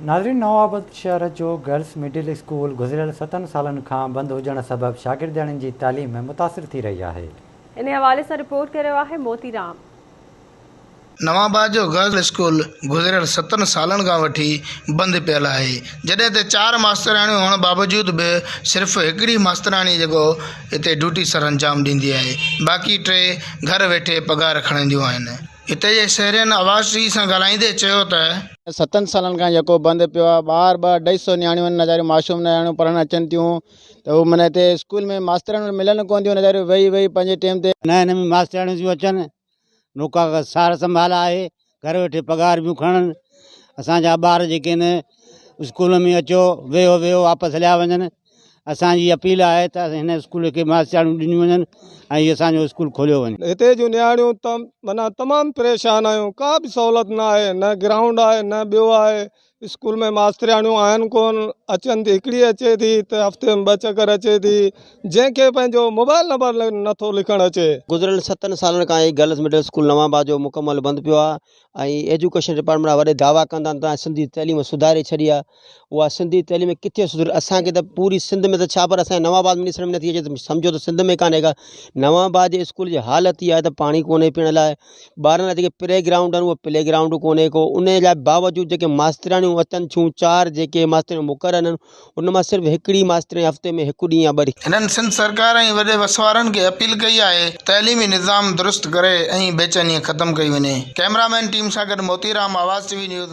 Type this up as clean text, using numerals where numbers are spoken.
नाज़रीन, नवाबाद शहर जो गर्ल्स मिडिल स्कूल गुज़िरियल 7 सालनि खां बंद हुजण सबब शागिर्दनि जी तालीम मुतासिर थी रही है। इन हवाले से रिपोर्ट करियो आहे मोतीराम। नवाबाद जो गर्ल्स स्कूल गुज़िरियल 7 सालनि खां वठी बंदि पियल आहे, जॾहिं त 4 मास्तराणियूं हुअण बावजूद बि सिर्फ़ु हिकिड़ी मास्तराणी जेको हिते ड्यूटी सर अंजाम ॾींदी आहे, बाक़ी 3 घर वेठे पघार खणंदियूं आहिनि। हिते जे शहरियन आवाज़ टी सां ॻाल्हाईंदे चयो त 7 सालनि खां जेको बंदि पियो आहे, ॿार 250 नियाणियूं आहिनि, नज़ारियूं मासूम नियाणियूं पढ़णु अचनि थियूं, त उहो माना हिते स्कूल में मास्तराणियूं मिलनि कोन थियूं, नज़ारियूं वेही पंहिंजे टाइम ते नए नए मास्तराणियूं थियूं अचनि, नौका सार संभाल आहे, घर वेठे पघार बि खणनि। असांजा ॿार जेके आहिनि स्कूल में अचो वेहो वापसि हलिया वञनि। असांजी अपील आहे त हिन स्कूल खे मास्तराणियूं ॾिनियूं वञनि ऐं असांजो स्कूल खोलियो वञे। हिते जूं नियाणियूं माना तमामु परेशान आहियूं, का बि सहूलियत न आहे, न ग्राउंड आहे न ॿियो आहे। स्कूल में मास्तराणियूं आहिनि कोन, अचनि थी हिकिड़ी अचे थी त हफ़्ते में 2 चकर अचे थी, जंहिंखे पंहिंजो मोबाइल नंबर नथो लिखणु अचे। गुज़िरियल 7 सालनि खां गर्ल्स मिडिल स्कूल नवाबाद जो मुकमल बंदि पियो आहे ऐं एजुकेशन डिपार्टमेंट वॾे दावा कंदा आहिनि त सिंधी तइलीम सुधारे छॾी आहे। उहा सिंधी तइलीम किथे सुधरे? असांखे त पूरी सिंध में त छा, पर असांजे नवाबाद में ॾिसण में नथी अचे, त सम्झो त सिंध में कान्हे का। नवाबाद जे स्कूल जी हालत इहा आहे त पाणी कोन्हे पीअण लाइ, ॿारनि लाइ जेके प्ले ग्राउंड आहिनि उहो प्ले ग्राउंड कोन्हे को। उन जे बावजूदि जेके मास्तराणियूं अचनि थियूं, 4 जेके मास्तराणियूं मुक़ररु आहिनि, उन मां सिर्फ़ु हिकिड़ी मास्तराणी हफ़्ते में 1 ॾींहुं या 2 ॾींहं। हिननि सिंध सरकार ऐं वॾे वसवारनि खे अपील कई आहे तइलीमी निज़ाम दुरुस्त करे ऐं बेचैनी ख़तमु कई वञे। कैमरामैन टीम सां गॾु मोतीराम, आवाज़ TV न्यूज़।